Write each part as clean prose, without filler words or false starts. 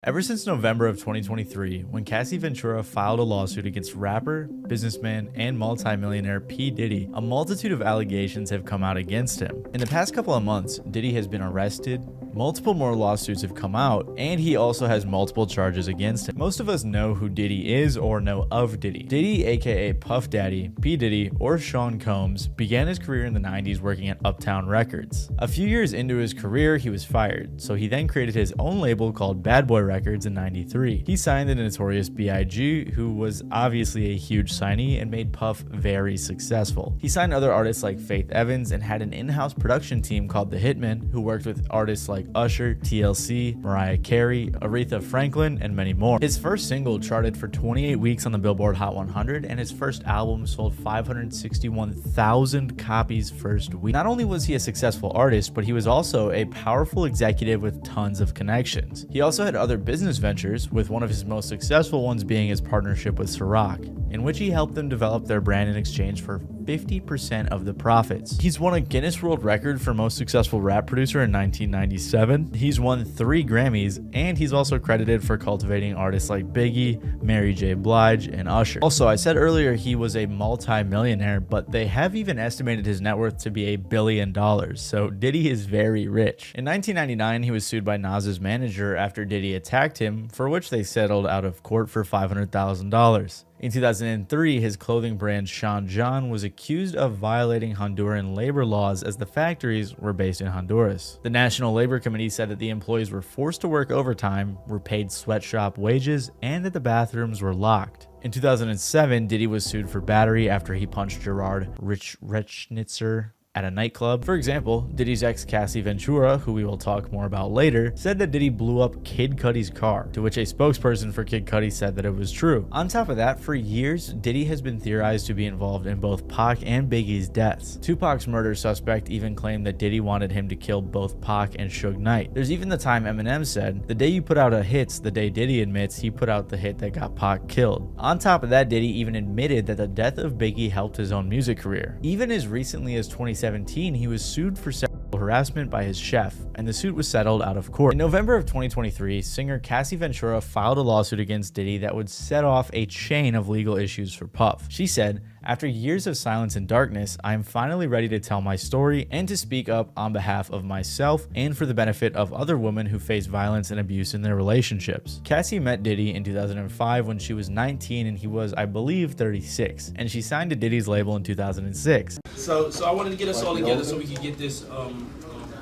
Ever since November of 2023, when Cassie Ventura filed a lawsuit against rapper, businessman, and multimillionaire P. Diddy, a multitude of allegations have come out against him. In the past couple of months, Diddy has been arrested, multiple more lawsuits have come out, and he also has multiple charges against him. Most of us know who Diddy is or know of Diddy. Diddy, aka Puff Daddy, P. Diddy, or Sean Combs, began his career in the 90s working at Uptown Records. A few years into his career, he was fired, so he then created his own label called Bad Boy Records in '93. He signed the notorious B.I.G., who was obviously a huge signee and made Puff very successful. He signed other artists like Faith Evans and had an in-house production team called The Hitmen, who worked with artists like Usher, TLC, Mariah Carey, Aretha Franklin, and many more. His first single charted for 28 weeks on the Billboard Hot 100, and his first album sold 561,000 copies first week. Not only was he a successful artist, but he was also a powerful executive with tons of connections. He also had other business ventures, with one of his most successful ones being his partnership with Ciroc, in which he helped them develop their brand in exchange for 50% of the profits. He's won a Guinness World Record for most successful rap producer in 1997. He's won 3 Grammys, and he's also credited for cultivating artists like Biggie, Mary J. Blige, and Usher. Also, I said earlier he was a multi-millionaire, but they have even estimated his net worth to be $1 billion, so Diddy is very rich. In 1999, he was sued by Nas's manager after Diddy attacked him, for which they settled out of court for $500,000. In 2003, his clothing brand Sean John was accused of violating Honduran labor laws as the factories were based in Honduras. The National Labor Committee said that the employees were forced to work overtime, were paid sweatshop wages, and that the bathrooms were locked. In 2007, Diddy was sued for battery after he punched Gerard Rechnitzer at a nightclub. For example, Diddy's ex Cassie Ventura, who we will talk more about later, said that Diddy blew up Kid Cudi's car, to which a spokesperson for Kid Cudi said that it was true. On top of that, for years, Diddy has been theorized to be involved in both Pac and Biggie's deaths. Tupac's murder suspect even claimed that Diddy wanted him to kill both Pac and Suge Knight. There's even the time Eminem said, "The day you put out a hit's the day Diddy admits he put out the hit that got Pac killed." On top of that, Diddy even admitted that the death of Biggie helped his own music career. Even as recently as 2017, he was sued for sexual harassment by his chef, and the suit was settled out of court. In November of 2023, singer Cassie Ventura filed a lawsuit against Diddy that would set off a chain of legal issues for Puff. She said, "After years of silence and darkness, I am finally ready to tell my story and to speak up on behalf of myself and for the benefit of other women who face violence and abuse in their relationships." Cassie met Diddy in 2005 when she was 19 and he was, I believe, 36, and she signed to Diddy's label in 2006. So I wanted to get us all together so we could get this,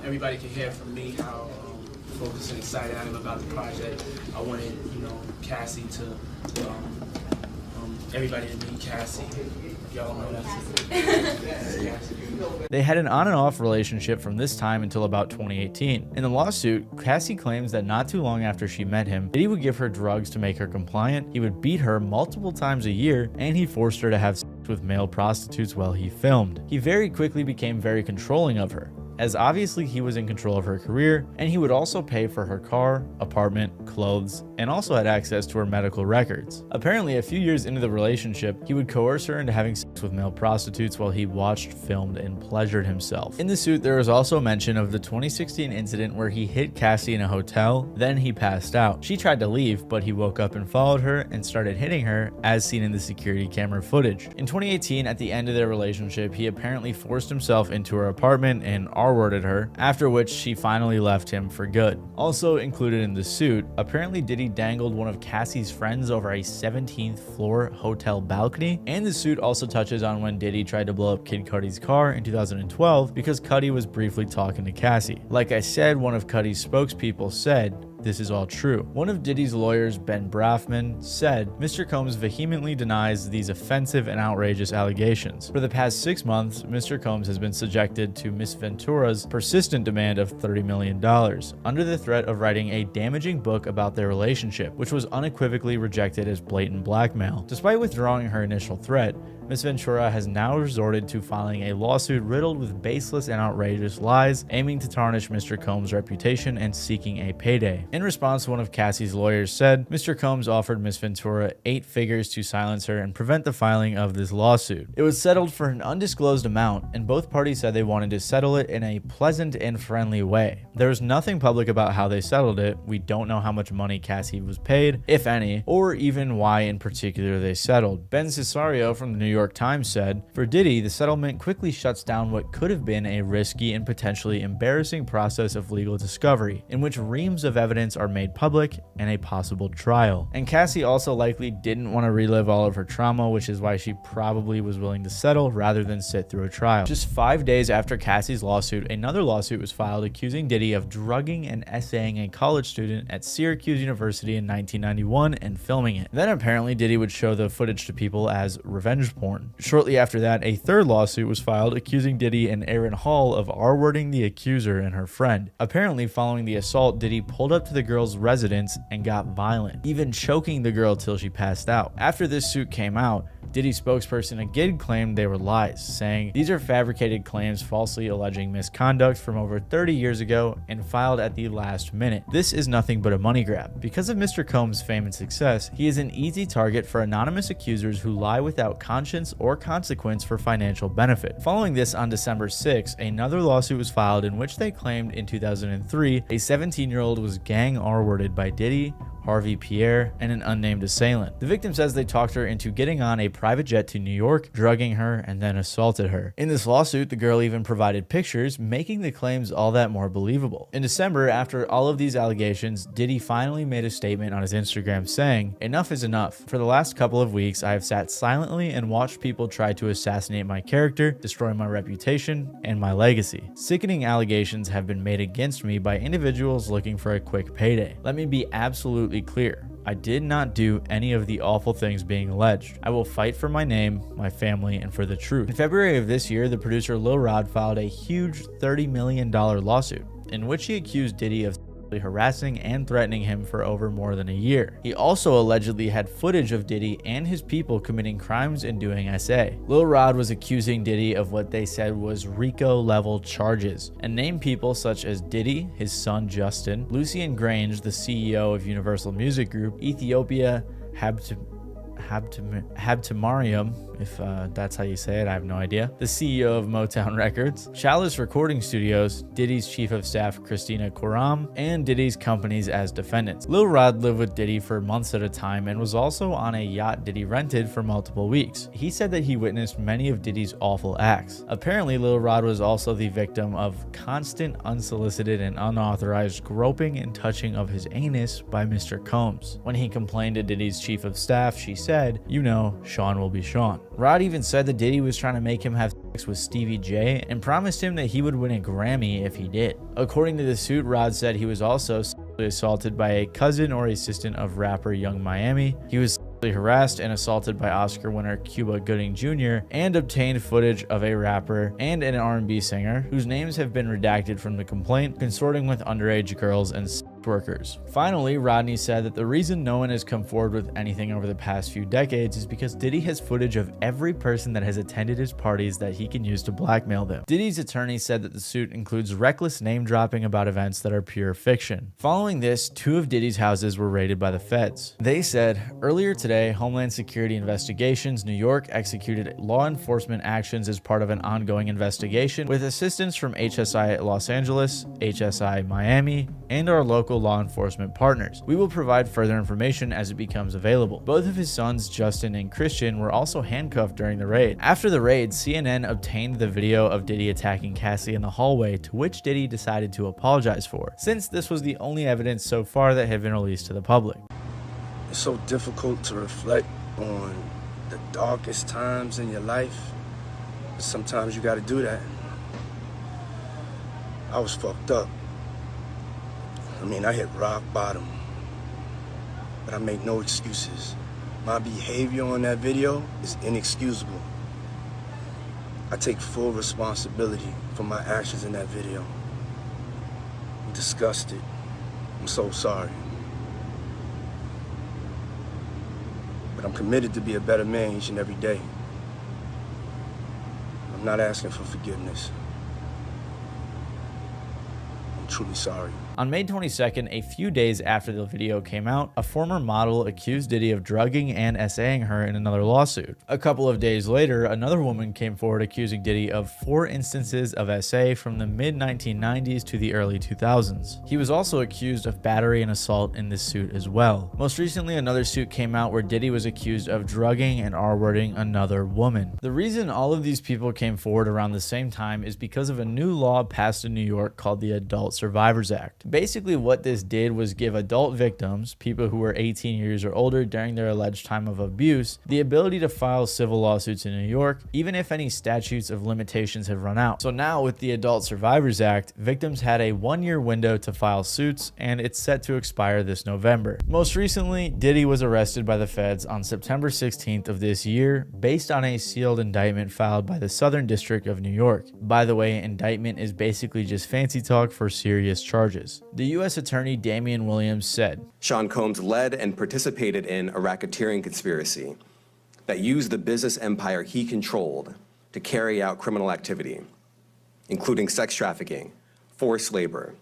everybody can hear from me how focused and excited I am about the project. I wanted, Cassie to, everybody to meet Cassie. Y'all know that's They had an on and off relationship from this time until about 2018. In the lawsuit, Cassie claims that not too long after she met him, Diddy would give her drugs to make her compliant, he would beat her multiple times a year, and he forced her to have sex with male prostitutes while he filmed. He very quickly became very controlling of her, as obviously he was in control of her career, and he would also pay for her car, apartment, clothes, and also had access to her medical records. Apparently, a few years into the relationship, he would coerce her into having sex with male prostitutes while he watched, filmed, and pleasured himself. In the suit, there was also mention of the 2016 incident where he hit Cassie in a hotel, then he passed out. She tried to leave, but he woke up and followed her and started hitting her, as seen in the security camera footage. In 2018, at the end of their relationship, he apparently forced himself into her apartment and R-worded her, after which she finally left him for good. Also included in the suit, apparently Diddy dangled one of Cassie's friends over a 17th floor hotel balcony, and the suit also touches on when Diddy tried to blow up Kid Cudi's car in 2012 because Cudi was briefly talking to Cassie. Like I said, one of Cudi's spokespeople said, "This is all true." One of Diddy's lawyers, Ben Brafman, said, "Mr. Combs vehemently denies these offensive and outrageous allegations. For the past 6 months, Mr. Combs has been subjected to Miss Ventura's persistent demand of $30 million, under the threat of writing a damaging book about their relationship, which was unequivocally rejected as blatant blackmail. Despite withdrawing her initial threat, Ms. Ventura has now resorted to filing a lawsuit riddled with baseless and outrageous lies, aiming to tarnish Mr. Combs' reputation and seeking a payday. In response, one of Cassie's lawyers said, Mr. Combs offered Ms. Ventura 8 figures to silence her and prevent the filing of this lawsuit. It was settled for an undisclosed amount, and both parties said they wanted to settle it in a pleasant and friendly way. There was nothing public about how they settled it. We don't know how much money Cassie was paid, if any, or even why in particular they settled. Ben Cesario from the New York Times said, for Diddy, the settlement quickly shuts down what could have been a risky and potentially embarrassing process of legal discovery, in which reams of evidence are made public and a possible trial. And Cassie also likely didn't want to relive all of her trauma, which is why she probably was willing to settle rather than sit through a trial. Just 5 days after Cassie's lawsuit, another lawsuit was filed accusing Diddy of drugging and essaying a college student at Syracuse University in 1991 and filming it. Then apparently Diddy would show the footage to people as revenge porn. Shortly after that, a third lawsuit was filed accusing Diddy and Aaron Hall of R-wording the accuser and her friend. Apparently, following the assault, Diddy pulled up to the girl's residence and got violent, even choking the girl till she passed out. After this suit came out, Diddy's spokesperson again claimed they were lies, saying these are fabricated claims falsely alleging misconduct from over 30 years ago and filed at the last minute. This is nothing but a money grab. Because of Mr. Combs' fame and success, he is an easy target for anonymous accusers who lie without conscience or consequence for financial benefit. Following this, on December 6, another lawsuit was filed in which they claimed in 2003 a 17-year-old was gang R-worded by Diddy, Harvey Pierre, and an unnamed assailant. The victim says they talked her into getting on a private jet to New York, drugging her, and then assaulted her. In this lawsuit, the girl even provided pictures, making the claims all that more believable. In December, after all of these allegations, Diddy finally made a statement on his Instagram saying, enough is enough. For the last couple of weeks, I have sat silently and watched people try to assassinate my character, destroy my reputation, and my legacy. Sickening allegations have been made against me by individuals looking for a quick payday. Let me be absolutely clear. I did not do any of the awful things being alleged. I will fight for my name, my family, and for the truth. In February of this year, the producer Lil Rod filed a huge $30 million lawsuit in which he accused Diddy of harassing and threatening him for over more than a year. He also allegedly had footage of Diddy and his people committing crimes and doing SA. Lil Rod was accusing Diddy of what they said was RICO-level charges, and named people such as Diddy, his son Justin, Lucian Grange, the CEO of Universal Music Group, Ethiopia Habtemariam, if that's how you say it, I have no idea, the CEO of Motown Records, Chalice Recording Studios, Diddy's chief of staff Christina Koram, and Diddy's companies as defendants. Lil Rod lived with Diddy for months at a time and was also on a yacht Diddy rented for multiple weeks. He said that he witnessed many of Diddy's awful acts. Apparently, Lil Rod was also the victim of constant, unsolicited, and unauthorized groping and touching of his anus by Mr. Combs. When he complained to Diddy's chief of staff, she said, you know, Sean will be Sean. Rod even said that Diddy was trying to make him have sex with Stevie J and promised him that he would win a Grammy if he did. According to the suit, Rod said he was also sexually assaulted by a cousin or assistant of rapper Young Miami. He was sexually harassed and assaulted by Oscar winner Cuba Gooding Jr. and obtained footage of a rapper and an R&B singer whose names have been redacted from the complaint, consorting with underage girls and workers. Finally, Rodney said that the reason no one has come forward with anything over the past few decades is because Diddy has footage of every person that has attended his parties that he can use to blackmail them. Diddy's attorney said that the suit includes reckless name dropping about events that are pure fiction. Following this, 2 of Diddy's houses were raided by the feds. They said, earlier today, Homeland Security Investigations New York executed law enforcement actions as part of an ongoing investigation with assistance from HSI Los Angeles, HSI Miami, and our local law enforcement partners. We will provide further information as it becomes available. Both of his sons, Justin and Christian, were also handcuffed during the raid. After the raid, CNN obtained the video of Diddy attacking Cassie in the hallway, to which Diddy decided to apologize for, since this was the only evidence so far that had been released to the public. It's so difficult to reflect on the darkest times in your life, but sometimes you gotta do that. I was fucked up. I hit rock bottom, but I make no excuses. My behavior on that video is inexcusable. I take full responsibility for my actions in that video. I'm disgusted. I'm so sorry. But I'm committed to be a better man each and every day. I'm not asking for forgiveness. I'm truly sorry. On May 22nd, a few days after the video came out, a former model accused Diddy of drugging and SAing her in another lawsuit. A couple of days later, another woman came forward accusing Diddy of 4 instances of SA from the mid-1990s to the early 2000s. He was also accused of battery and assault in this suit as well. Most recently, another suit came out where Diddy was accused of drugging and R-wording another woman. The reason all of these people came forward around the same time is because of a new law passed in New York called the Adult Survivors Act. Basically, what this did was give adult victims, people who were 18 years or older during their alleged time of abuse, the ability to file civil lawsuits in New York, even if any statutes of limitations have run out. So now with the Adult Survivors Act, victims had a 1-year window to file suits, and it's set to expire this November. Most recently, Diddy was arrested by the feds on September 16th of this year based on a sealed indictment filed by the Southern District of New York. By the way, indictment is basically just fancy talk for serious charges. The U.S. Attorney Damian Williams said, Sean Combs led and participated in a racketeering conspiracy that used the business empire he controlled to carry out criminal activity, including sex trafficking, forced labor,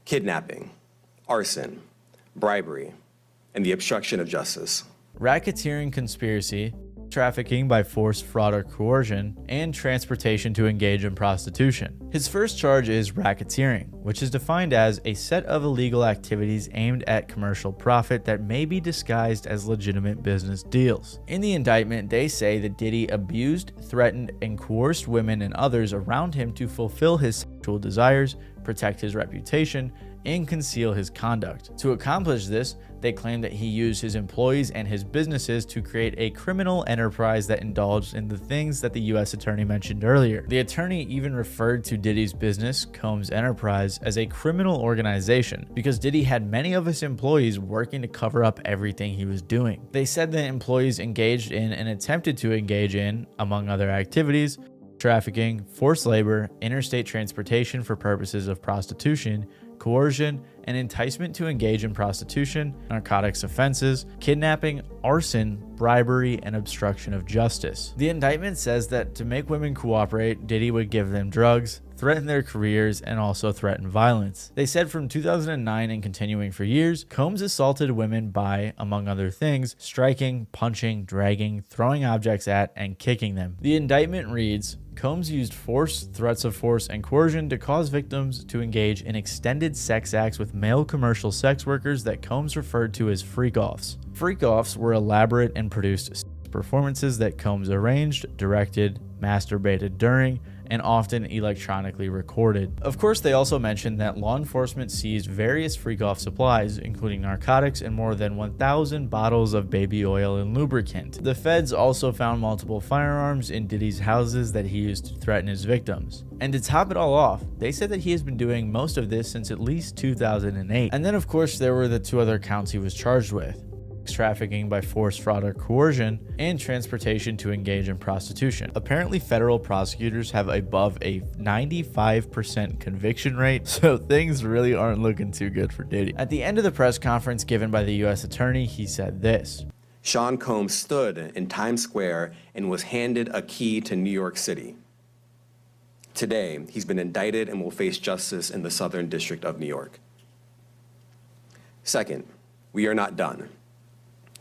kidnapping, arson, bribery, and the obstruction of justice. Racketeering conspiracy, trafficking by force, fraud, or coercion, and transportation to engage in prostitution. His first charge is racketeering, which is defined as a set of illegal activities aimed at commercial profit that may be disguised as legitimate business deals. In the indictment, they say that Diddy abused, threatened, and coerced women and others around him to fulfill his sexual desires, protect his reputation, and conceal his conduct. To accomplish this, they claim that he used his employees and his businesses to create a criminal enterprise that indulged in the things that the U.S. Attorney mentioned earlier. The attorney even referred to Diddy's business, Combs Enterprise, as a criminal organization because Diddy had many of his employees working to cover up everything he was doing. They said that employees engaged in and attempted to engage in, among other activities, trafficking, forced labor, interstate transportation for purposes of prostitution, coercion, and enticement to engage in prostitution, narcotics offenses, kidnapping, arson, bribery, and obstruction of justice. The indictment says that to make women cooperate, Diddy would give them drugs, threaten their careers, and also threaten violence. They said from 2009 and continuing for years, Combs assaulted women by, among other things, striking, punching, dragging, throwing objects at, and kicking them. The indictment reads, Combs used force, threats of force, and coercion to cause victims to engage in extended sex acts with male commercial sex workers that Combs referred to as freak-offs. Freak-offs were elaborate and produced performances that Combs arranged, directed, masturbated during, and often electronically recorded. Of course, they also mentioned that law enforcement seized various freak-off supplies, including narcotics and more than 1,000 bottles of baby oil and lubricant. The feds also found multiple firearms in Diddy's houses that he used to threaten his victims. And to top it all off, they said that he has been doing most of this since at least 2008. And then of course there were the 2 other counts he was charged with: trafficking by force, fraud, or coercion, and transportation to engage in prostitution. Apparently, federal prosecutors have above a 95% conviction rate, so things really aren't looking too good for Diddy. At the end of the press conference given by the U.S. Attorney, he said this: Sean Combs stood in Times Square and was handed a key to New York City. Today, he's been indicted and will face justice in the Southern District of New York. Second, we are not done.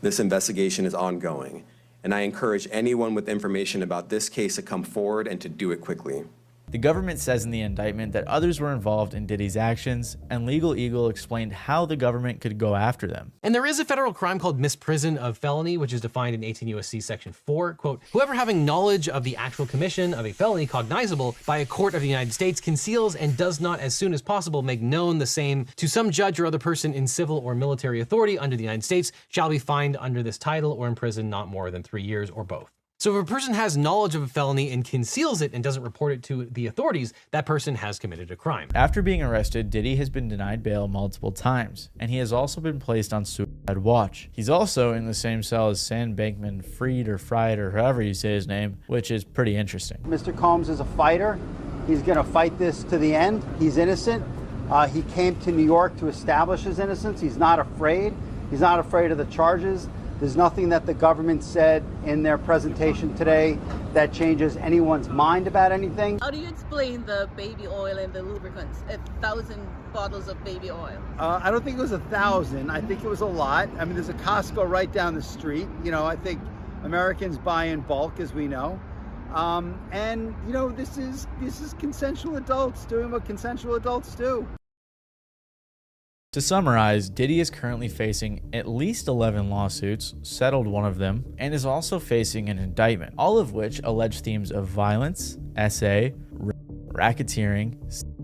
This investigation is ongoing, and I encourage anyone with information about this case to come forward and to do it quickly. The government says in the indictment that others were involved in Diddy's actions, and Legal Eagle explained how the government could go after them. And there is a federal crime called misprision of felony, which is defined in 18 U.S.C. Section 4. Quote, whoever having knowledge of the actual commission of a felony cognizable by a court of the United States conceals and does not as soon as possible make known the same to some judge or other person in civil or military authority under the United States shall be fined under this title or imprisoned not more than 3 years or both. So if a person has knowledge of a felony and conceals it and doesn't report it to the authorities, that person has committed a crime. After being arrested, Diddy has been denied bail multiple times, and he has also been placed on suicide watch. He's also in the same cell as Sam Bankman-Fried or Fried or however you say his name, which is pretty interesting. Mr. Combs is a fighter. He's going to fight this to the end. He's innocent. He came to New York to establish his innocence. He's not afraid. He's not afraid of the charges. There's nothing that the government said in their presentation today that changes anyone's mind about anything. How do you explain the baby oil and the lubricants? 1,000 bottles of baby oil. I don't think it was 1,000. I think it was a lot. I mean, there's a Costco right down the street. You know, I think Americans buy in bulk, as we know. And you know, this is consensual adults doing what consensual adults do. To summarize, Diddy is currently facing at least 11 lawsuits, settled one of them, and is also facing an indictment, all of which allege themes of violence, SA, racketeering,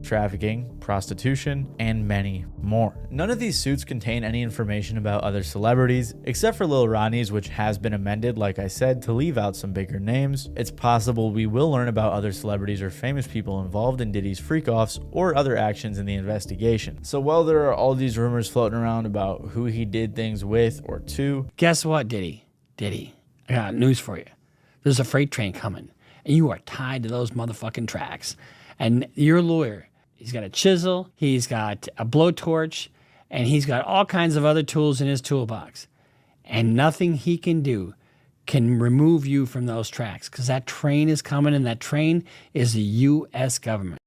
trafficking, prostitution, and many more. None of these suits contain any information about other celebrities, except for Lil Ronnie's, which has been amended, like I said, to leave out some bigger names. It's possible we will learn about other celebrities or famous people involved in Diddy's freak-offs or other actions in the investigation. So while there are all these rumors floating around about who he did things with or to, guess what, Diddy? Diddy, I got news for you. There's a freight train coming, and you are tied to those motherfucking tracks. And your lawyer, he's got a chisel, he's got a blowtorch, and he's got all kinds of other tools in his toolbox. And nothing he can do can remove you from those tracks, because that train is coming, and that train is the U.S. government.